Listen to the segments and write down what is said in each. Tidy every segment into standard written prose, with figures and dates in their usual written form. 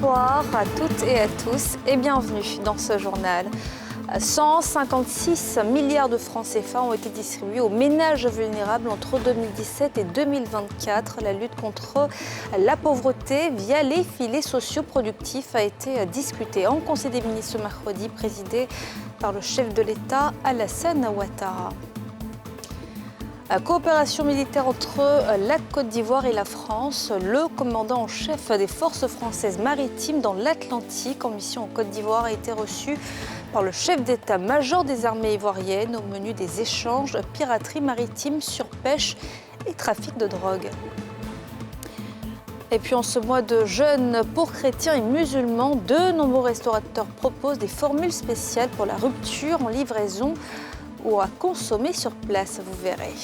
Bonsoir à toutes et à tous et bienvenue dans ce journal. 156 milliards de francs CFA ont été distribués aux ménages vulnérables entre 2017 et 2024. La lutte contre la pauvreté via les filets sociaux productifs a été discutée en Conseil des ministres ce mercredi, présidé par le chef de l'État Alassane Ouattara. Coopération militaire entre la Côte d'Ivoire et la France. Le commandant en chef des forces françaises maritimes dans l'Atlantique en mission en Côte d'Ivoire a été reçu par le chef d'état-major des armées ivoiriennes au menu des échanges, piraterie maritime, surpêche et trafic de drogue. Et puis en ce mois de jeûne pour chrétiens et musulmans, de nombreux restaurateurs proposent des formules spéciales pour la rupture en livraison ou à consommer sur place, vous verrez.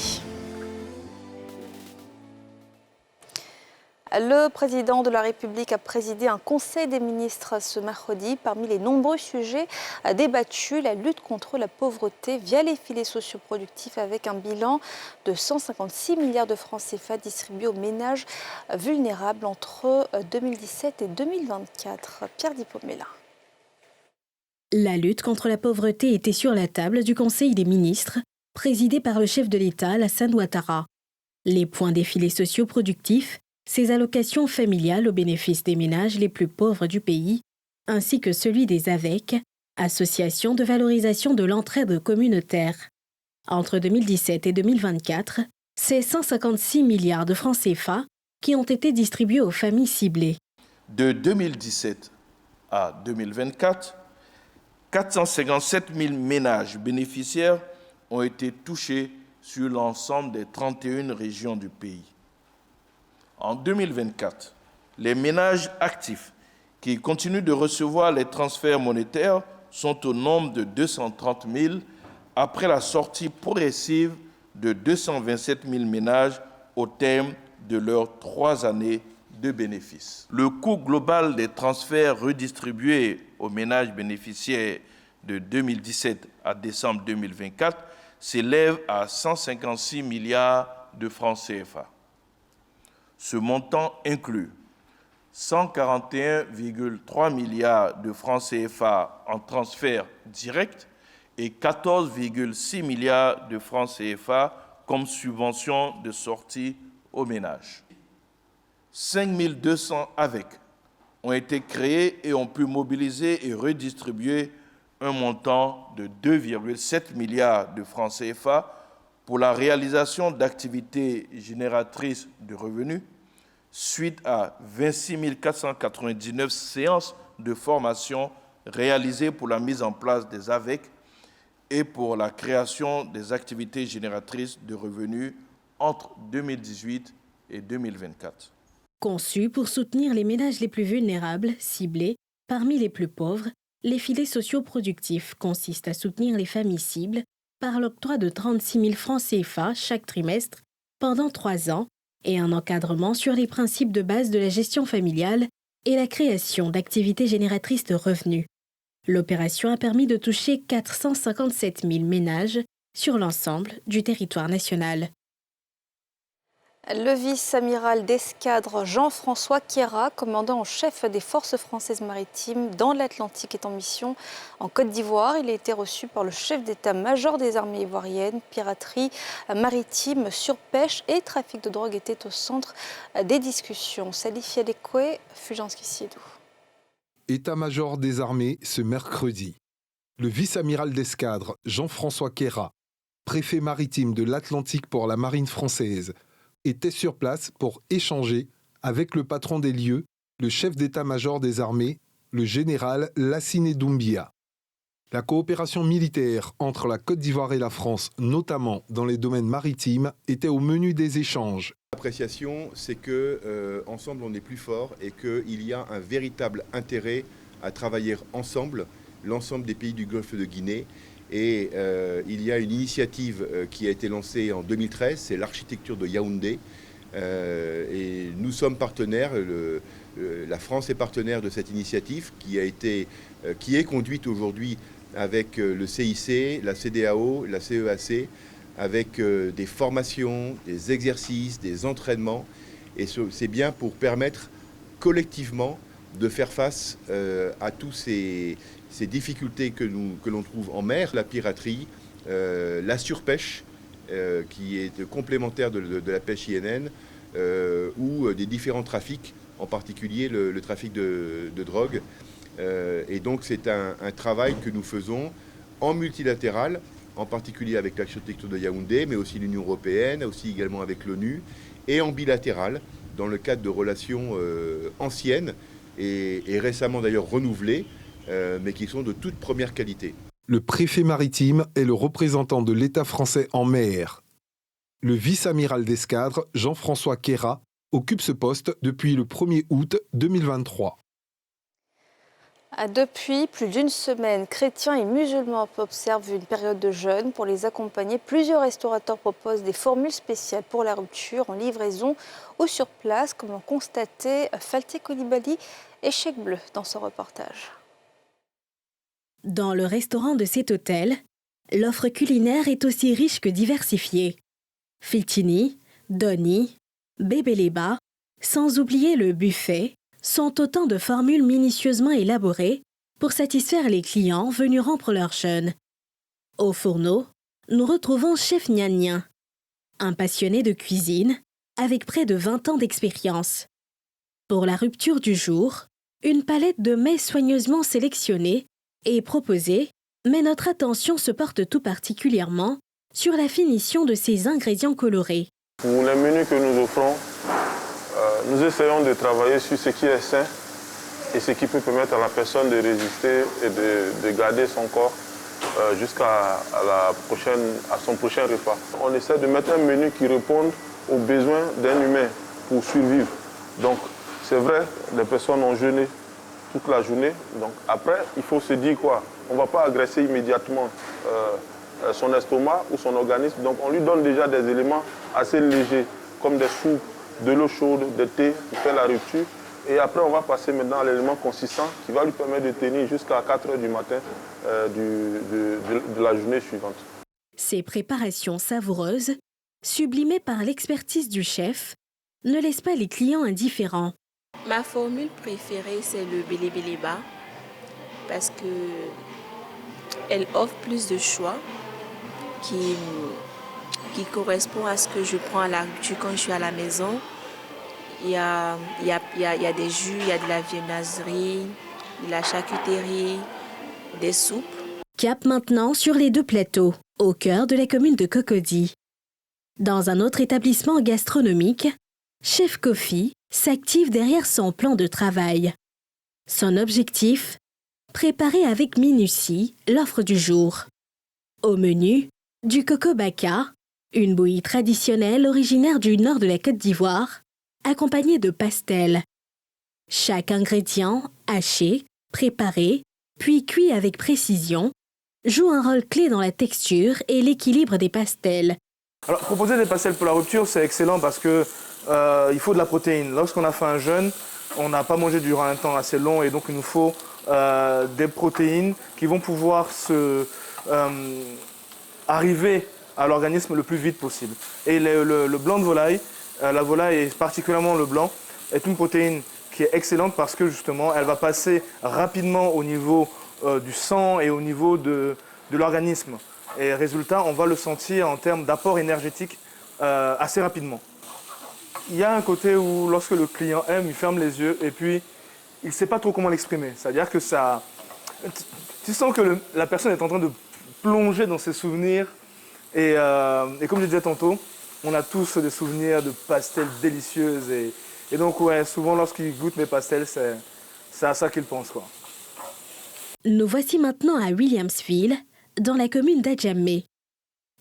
Le président de la République a présidé un conseil des ministres ce mercredi. Parmi les nombreux sujets débattus, la lutte contre la pauvreté via les filets socioproductifs avec un bilan de 156 milliards de francs CFA distribués aux ménages vulnérables entre 2017 et 2024. Pierre Dipomella. La lutte contre la pauvreté était sur la table du Conseil des ministres, présidé par le chef de l'État, Alassane Ouattara. Les points des filets sociaux productifs, ces allocations familiales au bénéfice des ménages les plus pauvres du pays, ainsi que celui des AVEC, associations de valorisation de l'entraide communautaire. Entre 2017 et 2024, c'est 156 milliards de francs CFA qui ont été distribués aux familles ciblées. De 2017 à 2024, 457 000 ménages bénéficiaires ont été touchés sur l'ensemble des 31 régions du pays. En 2024, les ménages actifs qui continuent de recevoir les transferts monétaires sont au nombre de 230 000 après la sortie progressive de 227 000 ménages au terme de leurs 3 années de bénéfices. Le coût global des transferts redistribués aux ménages bénéficiaires de 2017 à décembre 2024 s'élève à 156 milliards de francs CFA. Ce montant inclut 141,3 milliards de francs CFA en transferts directs et 14,6 milliards de francs CFA comme subvention de sortie aux ménages. 5 200 AVEC ont été créés et ont pu mobiliser et redistribuer un montant de 2,7 milliards de francs CFA pour la réalisation d'activités génératrices de revenus suite à 26 499 séances de formation réalisées pour la mise en place des AVEC et pour la création des activités génératrices de revenus entre 2018 et 2024. Conçus pour soutenir les ménages les plus vulnérables, ciblés, parmi les plus pauvres, les filets sociaux productifs consistent à soutenir les familles cibles par l'octroi de 36 000 francs CFA chaque trimestre pendant 3 ans et un encadrement sur les principes de base de la gestion familiale et la création d'activités génératrices de revenus. L'opération a permis de toucher 457 000 ménages sur l'ensemble du territoire national. Le vice-amiral d'escadre Jean-François Queyrat, commandant en chef des forces françaises maritimes dans l'Atlantique, est en mission en Côte d'Ivoire. Il a été reçu par le chef d'état-major des armées ivoiriennes. Piraterie maritime, surpêche et trafic de drogue étaient au centre des discussions. Salif Yadekwe, Fulgence Kissidou. État-major des armées ce mercredi. Le vice-amiral d'escadre Jean-François Queyrat, préfet maritime de l'Atlantique pour la marine française, était sur place pour échanger avec le patron des lieux, le chef d'état-major des armées, le général Lassine Doumbia. La coopération militaire entre la Côte d'Ivoire et la France, notamment dans les domaines maritimes, était au menu des échanges. L'appréciation, c'est que ensemble on est plus fort et qu'il y a un véritable intérêt à travailler ensemble, l'ensemble des pays du Golfe de Guinée. Et il y a une initiative qui a été lancée en 2013, c'est l'architecture de Yaoundé. Et nous sommes partenaires, la France est partenaire de cette initiative qui est conduite aujourd'hui avec le CIC, la CEDEAO, la CEAC, avec des formations, des exercices, des entraînements. Et c'est bien pour permettre collectivement de faire face à tous ces difficultés que l'on trouve en mer, la piraterie, la surpêche, qui est complémentaire de la pêche INN, ou des différents trafics, en particulier le trafic de drogue. Et donc c'est un travail que nous faisons en multilatéral, en particulier avec l'architecture de Yaoundé, mais aussi l'Union européenne, aussi également avec l'ONU, et en bilatéral, dans le cadre de relations anciennes et récemment d'ailleurs renouvelées, mais qui sont de toute première qualité. Le préfet maritime est le représentant de l'État français en mer. Le vice-amiral d'escadre, Jean-François Queyrat, occupe ce poste depuis le 1er août 2023. Depuis plus d'une semaine, chrétiens et musulmans observent une période de jeûne. Pour les accompagner, plusieurs restaurateurs proposent des formules spéciales pour la rupture en livraison ou sur place, comme l'ont constaté Falté Koulibaly et Cheikh Bleu dans ce reportage. Dans le restaurant de cet hôtel, l'offre culinaire est aussi riche que diversifiée. Fitini, Doni, Bébéléba, sans oublier le buffet, sont autant de formules minutieusement élaborées pour satisfaire les clients venus rompre leur jeûne. Au fourneau, nous retrouvons Chef Nian Nian, un passionné de cuisine avec près de 20 ans d'expérience. Pour la rupture du jour, une palette de mets soigneusement sélectionnés est proposée, mais notre attention se porte tout particulièrement sur la finition de ces ingrédients colorés. Pour les menus que nous offrons, nous essayons de travailler sur ce qui est sain et ce qui peut permettre à la personne de résister et de garder son corps jusqu'à son prochain repas. On essaie de mettre un menu qui réponde aux besoins d'un humain pour survivre. Donc c'est vrai, les personnes ont jeûné toute la journée. Donc après, il faut se dire quoi? On ne va pas agresser immédiatement son estomac ou son organisme. Donc on lui donne déjà des éléments assez légers, comme des soupes, de l'eau chaude, des thés pour faire la rupture. Et après, on va passer maintenant à l'élément consistant qui va lui permettre de tenir jusqu'à 4 h du matin de la journée suivante. Ces préparations savoureuses, sublimées par l'expertise du chef, ne laissent pas les clients indifférents. Ma formule préférée, c'est le Bélébéléba parce qu'elle offre plus de choix qui correspond à ce que je prends à la rupture quand je suis à la maison. Il y a des jus, il y a de la viennoiserie, de la charcuterie, des soupes. Cap maintenant sur les 2 plateaux, au cœur de la commune de Cocody. Dans un autre établissement gastronomique, Chef Kofi s'active derrière son plan de travail. Son objectif, préparer avec minutie l'offre du jour. Au menu, du coco baka, une bouillie traditionnelle originaire du nord de la Côte d'Ivoire, accompagnée de pastels. Chaque ingrédient, haché, préparé, puis cuit avec précision, joue un rôle clé dans la texture et l'équilibre des pastels. Alors, proposer des pastels pour la rupture, c'est excellent parce que il faut de la protéine. Lorsqu'on a fait un jeûne, on n'a pas mangé durant un temps assez long et donc il nous faut des protéines qui vont pouvoir arriver à l'organisme le plus vite possible. Et le blanc de volaille, la volaille et particulièrement le blanc, est une protéine qui est excellente parce que justement elle va passer rapidement au niveau du sang et au niveau de l'organisme. Et résultat, on va le sentir en termes d'apport énergétique assez rapidement. Il y a un côté où lorsque le client aime, il ferme les yeux et puis il ne sait pas trop comment l'exprimer. C'est-à-dire que ça, tu sens que la personne est en train de plonger dans ses souvenirs. Et comme je disais tantôt, on a tous des souvenirs de pastels délicieuses. Et donc, ouais, souvent, lorsqu'ils goûtent mes pastels, c'est à ça qu'ils pensent, quoi. Nous voici maintenant à Williamsville, dans la commune d'Adjamé.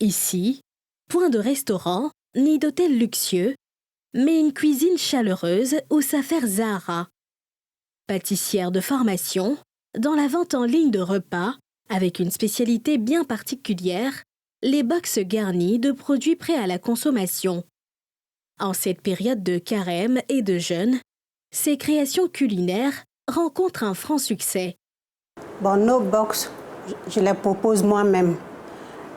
Ici, point de restaurant, ni d'hôtel luxueux, mais une cuisine chaleureuse où s'affaire Zahara. Pâtissière de formation, dans la vente en ligne de repas, avec une spécialité bien particulière, les box garnis de produits prêts à la consommation. En cette période de carême et de jeûne, ces créations culinaires rencontrent un franc succès. Bon, nos box, je les propose moi-même.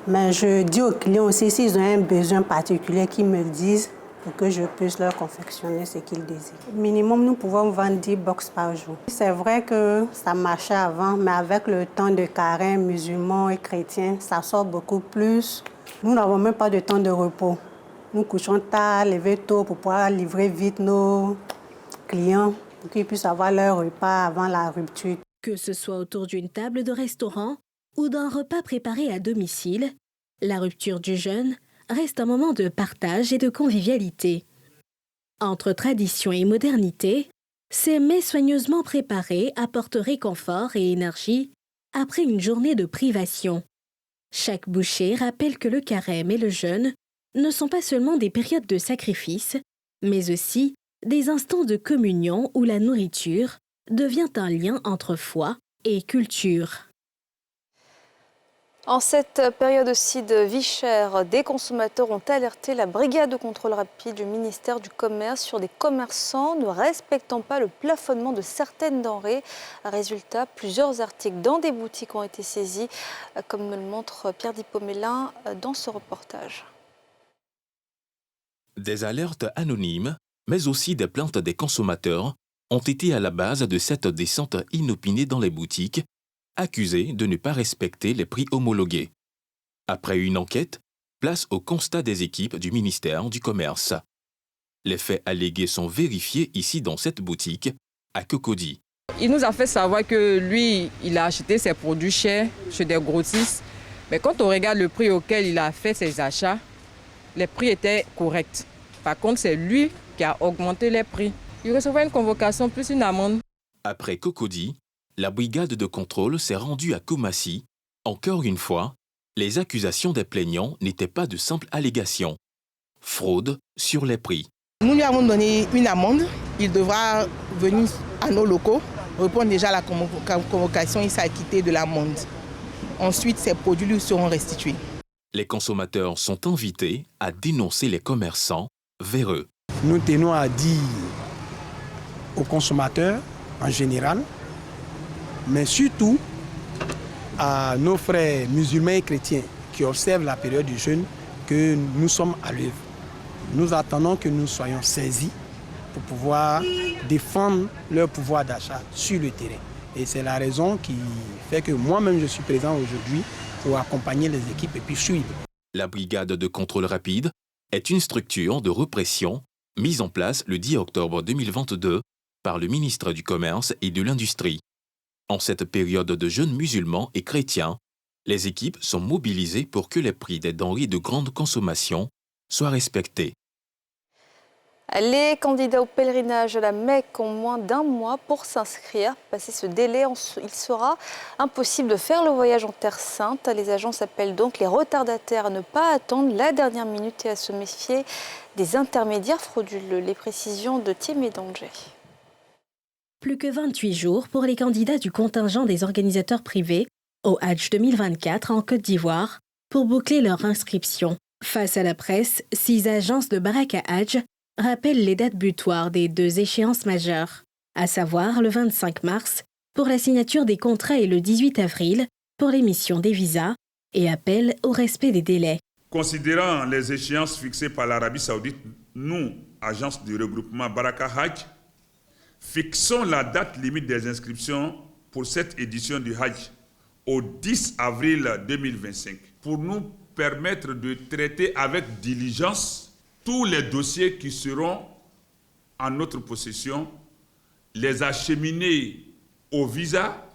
Mais je dis aux clients aussi, s'ils ont un besoin particulier, qu'ils me le disent. pour que je puisse leur confectionner ce qu'ils désirent. Minimum, nous pouvons vendre 10 box par jour. C'est vrai que ça marchait avant, mais avec le temps de carême, musulmans et chrétiens, ça sort beaucoup plus. Nous n'avons même pas de temps de repos. Nous couchons tard, lever tôt pour pouvoir livrer vite nos clients, pour qu'ils puissent avoir leur repas avant la rupture. Que ce soit autour d'une table de restaurant ou d'un repas préparé à domicile, la rupture du jeûne reste un moment de partage et de convivialité. Entre tradition et modernité, ces mets soigneusement préparés apportent réconfort et énergie après une journée de privation. Chaque bouchée rappelle que le carême et le jeûne ne sont pas seulement des périodes de sacrifice, mais aussi des instants de communion où la nourriture devient un lien entre foi et culture. En cette période aussi de vie chère, des consommateurs ont alerté la brigade de contrôle rapide du ministère du Commerce sur des commerçants ne respectant pas le plafonnement de certaines denrées. Résultat, plusieurs articles dans des boutiques ont été saisis, comme me le montre Pierre Dipomélin dans ce reportage. Des alertes anonymes, mais aussi des plaintes des consommateurs, ont été à la base de cette descente inopinée dans les boutiques, accusés de ne pas respecter les prix homologués. Après une enquête, place au constat des équipes du ministère du Commerce. Les faits allégués sont vérifiés ici dans cette boutique, à Cocody. Il nous a fait savoir que lui, il a acheté ses produits chers chez des grossistes. Mais quand on regarde le prix auquel il a fait ses achats, les prix étaient corrects. Par contre, c'est lui qui a augmenté les prix. Il recevra une convocation plus une amende. Après Cocody, la brigade de contrôle s'est rendue à Koumassi. Encore une fois, les accusations des plaignants n'étaient pas de simples allégations. Fraude sur les prix. Nous lui avons donné une amende. Il devra venir à nos locaux, répondre déjà à la convocation et s'acquitter de l'amende. Ensuite, ces produits lui seront restitués. Les consommateurs sont invités à dénoncer les commerçants véreux. Nous tenons à dire aux consommateurs en général, mais surtout à nos frères musulmans et chrétiens qui observent la période du jeûne, que nous sommes à l'œuvre. Nous attendons que nous soyons saisis pour pouvoir défendre leur pouvoir d'achat sur le terrain. Et c'est la raison qui fait que moi-même je suis présent aujourd'hui pour accompagner les équipes et puis suivre. La brigade de contrôle rapide est une structure de répression mise en place le 10 octobre 2022 par le ministre du Commerce et de l'Industrie. En cette période de jeûne musulmans et chrétiens, les équipes sont mobilisées pour que les prix des denrées de grande consommation soient respectés. Les candidats au pèlerinage à la Mecque ont moins d'un mois pour s'inscrire. Passé ce délai, il sera impossible de faire le voyage en Terre Sainte. Les agences appellent donc les retardataires à ne pas attendre la dernière minute et à se méfier des intermédiaires frauduleux. Les précisions de Thierry Danger. Plus que 28 jours pour les candidats du contingent des organisateurs privés au Hadj 2024 en Côte d'Ivoire pour boucler leur inscription. Face à la presse, 6 agences de Baraka Hadj rappellent les dates butoirs des 2 échéances majeures, à savoir le 25 mars pour la signature des contrats et le 18 avril pour l'émission des visas, et appellent au respect des délais. Considérant les échéances fixées par l'Arabie Saoudite, nous, agence du regroupement Baraka Hadj, fixons la date limite des inscriptions pour cette édition du Hajj au 10 avril 2025 pour nous permettre de traiter avec diligence tous les dossiers qui seront en notre possession, les acheminer au visa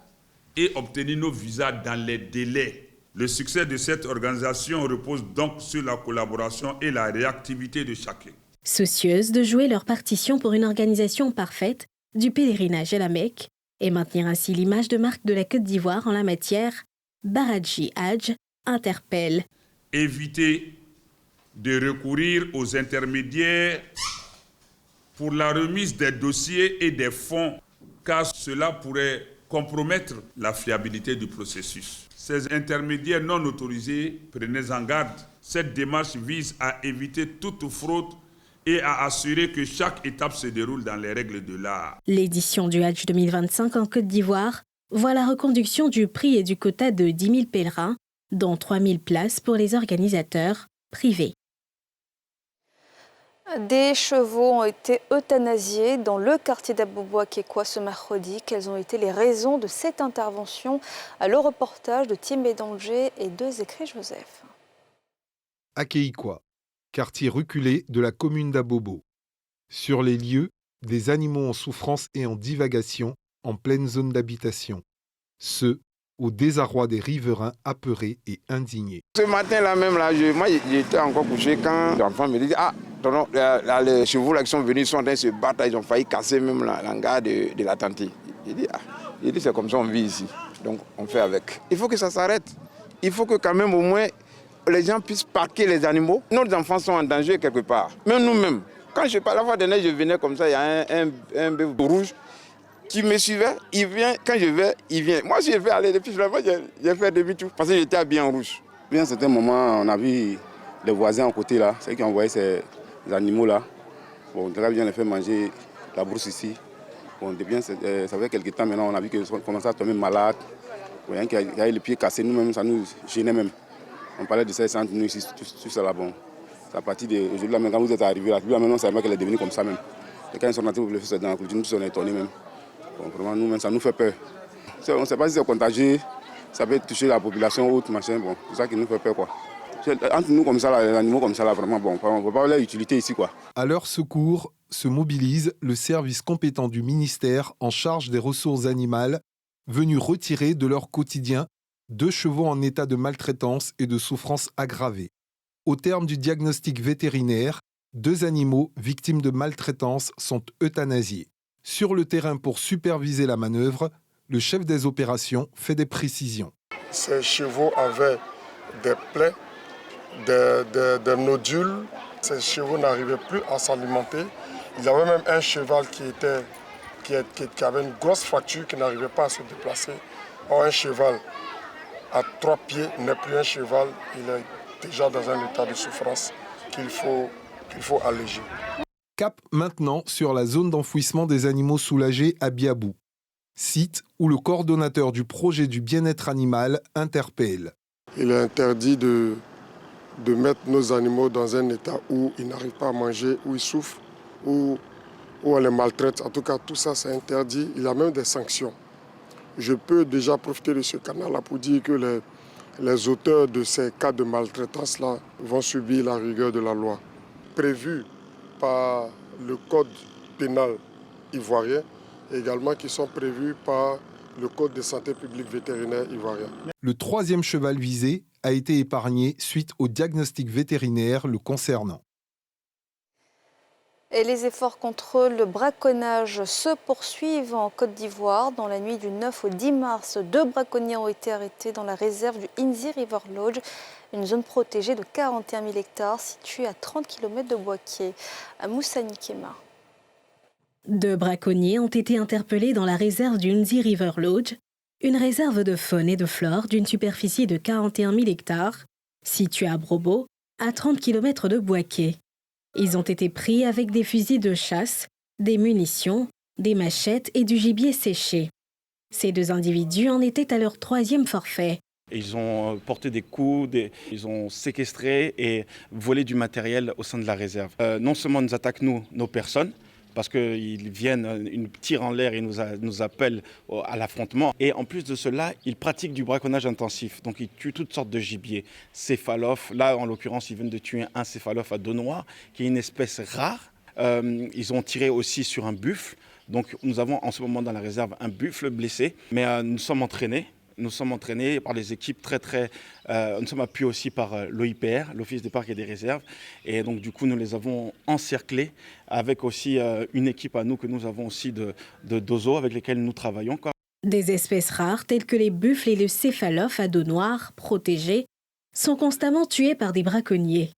et obtenir nos visas dans les délais. Le succès de cette organisation repose donc sur la collaboration et la réactivité de chacun. Soucieuses de jouer leur partition pour une organisation parfaite du pèlerinage à la Mecque et maintenir ainsi l'image de marque de la Côte d'Ivoire en la matière, Baradji Hadj interpelle. Éviter de recourir aux intermédiaires pour la remise des dossiers et des fonds, car cela pourrait compromettre la fiabilité du processus. Ces intermédiaires non autorisés, prenez en garde. Cette démarche vise à éviter toute fraude et à assurer que chaque étape se déroule dans les règles de l'art. L'édition du Hadj 2025 en Côte d'Ivoire voit la reconduction du prix et du quota de 10 000 pèlerins, dont 3 000 places pour les organisateurs privés. Des chevaux ont été euthanasiés dans le quartier d'Abobo-Akekwa ce mercredi. Quelles ont été les raisons de cette intervention? Le reportage de Tim Bédanger et de Zécry Joseph. Akeikwa, quartier reculé de la commune d'Abobo. Sur les lieux, des animaux en souffrance et en divagation en pleine zone d'habitation. Ce, au désarroi des riverains apeurés et indignés. Ce matin-là même, moi j'étais encore couché quand l'enfant me dit « Ah, tonton, les chevaux là qui sont venus sont en train de se battre, ils ont failli casser même l'hangar de la tante. » Il dit « Ah, c'est comme ça on vit ici, donc on fait avec. » Il faut que ça s'arrête. Il faut que quand même au moins les gens puissent parquer les animaux. Nos enfants sont en danger quelque part. Même nous-mêmes. Quand je parle, la fois dernière, je venais comme ça, il y a un bœuf rouge qui me suivait, il vient, quand je vais, il vient. Moi, je vais aller depuis finalement, j'ai fait demi-tour parce que j'étais habillé en rouge. Bien, à un certain moment, on a vu les voisins à côté là, ceux qui envoyaient ces animaux là. Bon, on devrait bien les faire manger la brousse ici. Bon, depuis, ça fait quelques temps maintenant, on a vu qu'ils commençaient à tomber malades. Bon, qui a eu les pieds cassés, nous-mêmes, ça nous gênait même. On parlait de ça entre nous ici, tout ça là, bon. C'est à partir d'aujourd'hui, là, quand vous êtes arrivés là, maintenant, c'est vrai qu'elle est devenue comme ça même. Et quand ils sont entrés pour le faire dans la culture, nous sommes étonnés même. Bon, vraiment, nous-mêmes, ça nous fait peur. On ne sait pas si c'est contagieux, ça peut toucher la population ou autre, machin, bon, c'est ça qui nous fait peur, quoi. Entre nous comme ça, là, les animaux comme ça, là, vraiment, bon, on ne voit pas leur utilité ici, quoi. À leur secours se mobilise le service compétent du ministère en charge des ressources animales, venu retirer de leur quotidien 2 chevaux en état de maltraitance et de souffrance aggravée. Au terme du diagnostic vétérinaire, 2 animaux victimes de maltraitance sont euthanasiés. Sur le terrain pour superviser la manœuvre, le chef des opérations fait des précisions. Ces chevaux avaient des plaies, des nodules. Ces chevaux n'arrivaient plus à s'alimenter. Il y avait même un cheval qui avait une grosse fracture, qui n'arrivait pas à se déplacer. Or, un cheval à 3 pieds n'est plus un cheval, il est déjà dans un état de souffrance qu'il faut alléger. Cap maintenant sur la zone d'enfouissement des animaux soulagés à Biabou, site où le coordonnateur du projet du bien-être animal interpelle. Il est interdit de mettre nos animaux dans un état où ils n'arrivent pas à manger, où ils souffrent, où on les maltraite. En tout cas, tout ça, c'est interdit. Il y a même des sanctions. Je peux déjà profiter de ce canal-là pour dire que les auteurs de ces cas de maltraitance-là vont subir la rigueur de la loi. Prévue par le code pénal ivoirien, et également qui sont prévus par le code de santé publique vétérinaire ivoirien. Le 3e cheval visé a été épargné suite au diagnostic vétérinaire le concernant. Et les efforts contre le braconnage se poursuivent en Côte d'Ivoire. Dans la nuit du 9 au 10 mars, 2 braconniers ont été arrêtés dans la réserve du Inzi River Lodge, une zone protégée de 41 000 hectares située à 30 km de Boaké, à Moussani Kema. 2 braconniers ont été interpellés dans la réserve du Inzi River Lodge, une réserve de faune et de flore d'une superficie de 41 000 hectares, située à Brobo, à 30 km de Boaké. Ils ont été pris avec des fusils de chasse, des munitions, des machettes et du gibier séché. Ces 2 individus en étaient à leur 3e forfait. Ils ont porté des coups, ils ont séquestré et volé du matériel au sein de la réserve. Non seulement ils nous attaquent nos personnes, parce qu'ils viennent, ils tirent en l'air et nous appellent à l'affrontement. Et en plus de cela, ils pratiquent du braconnage intensif. Donc ils tuent toutes sortes de gibier. Céphalophes, là en l'occurrence, ils viennent de tuer un céphalophe à dos noirs, qui est une espèce rare. Ils ont tiré aussi sur un buffle. Donc nous avons en ce moment dans la réserve un buffle blessé. Mais nous sommes entraînés. Nous sommes entraînés par les équipes nous sommes appuyés aussi par l'OIPR, l'Office des parcs et des réserves. Et donc du coup, nous les avons encerclés avec aussi une équipe à nous que nous avons aussi de d'oiseaux avec lesquels nous travaillons. Des espèces rares telles que les buffles et le céphalophe à dos noir, protégés, sont constamment tués par des braconniers.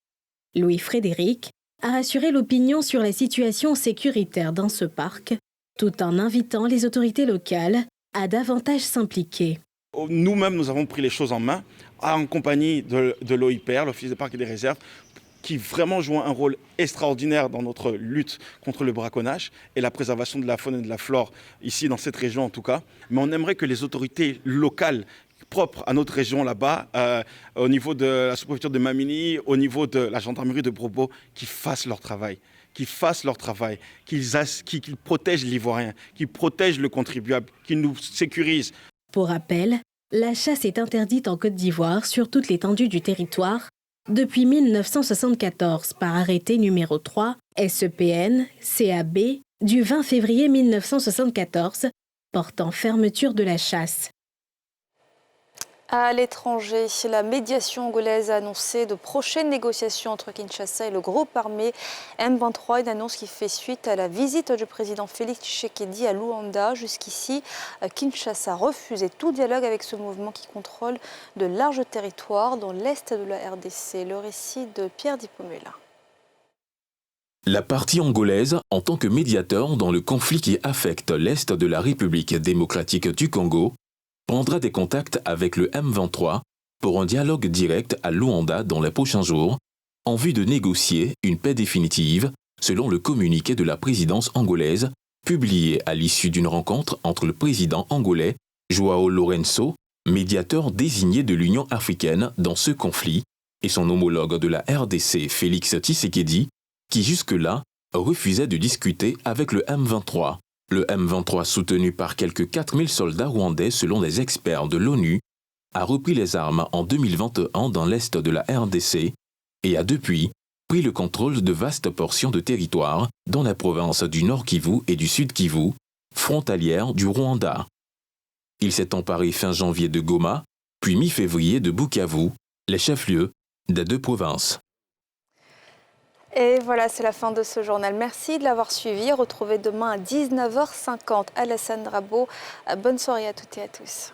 Louis Frédéric a rassuré l'opinion sur la situation sécuritaire dans ce parc, tout en invitant les autorités locales à davantage s'impliquer. Nous-mêmes, nous avons pris les choses en main, en compagnie de l'OIPR, l'Office des parcs et des réserves, qui vraiment joue un rôle extraordinaire dans notre lutte contre le braconnage et la préservation de la faune et de la flore, ici dans cette région en tout cas. Mais on aimerait que les autorités locales propres à notre région là-bas, au niveau de la sous-préfecture de Mamini, au niveau de la gendarmerie de Brobo, qui fassent leur travail, qu'ils fassent leur travail, qu'ils protègent l'Ivoirien, qu'ils protègent le contribuable, qu'ils nous sécurisent. Pour rappel, la chasse est interdite en Côte d'Ivoire sur toute l'étendue du territoire depuis 1974 par arrêté numéro 3 SEPN CAB du 20 février 1974 portant fermeture de la chasse. À l'étranger, la médiation angolaise a annoncé de prochaines négociations entre Kinshasa et le groupe armé M23, une annonce qui fait suite à la visite du président Félix Tshisekedi à Luanda. Jusqu'ici, Kinshasa refusait tout dialogue avec ce mouvement qui contrôle de larges territoires dans l'est de la RDC. Le récit de Pierre Dipomula. La partie angolaise, en tant que médiateur dans le conflit qui affecte l'est de la République démocratique du Congo, prendra des contacts avec le M23 pour un dialogue direct à Luanda dans les prochains jours, en vue de négocier une paix définitive, selon le communiqué de la présidence angolaise, publié à l'issue d'une rencontre entre le président angolais João Lourenço, médiateur désigné de l'Union africaine dans ce conflit, et son homologue de la RDC Félix Tshisekedi, qui jusque-là refusait de discuter avec le M23. Le M23, soutenu par quelques 4000 soldats rwandais selon les experts de l'ONU, a repris les armes en 2021 dans l'est de la RDC et a depuis pris le contrôle de vastes portions de territoire dans la province du Nord Kivu et du Sud Kivu, frontalière du Rwanda. Il s'est emparé fin janvier de Goma, puis mi-février de Bukavu, les chefs-lieux des deux provinces. Et voilà, c'est la fin de ce journal. Merci de l'avoir suivi. Retrouvez demain à 19h50 Alassane Rabo. Bonne soirée à toutes et à tous.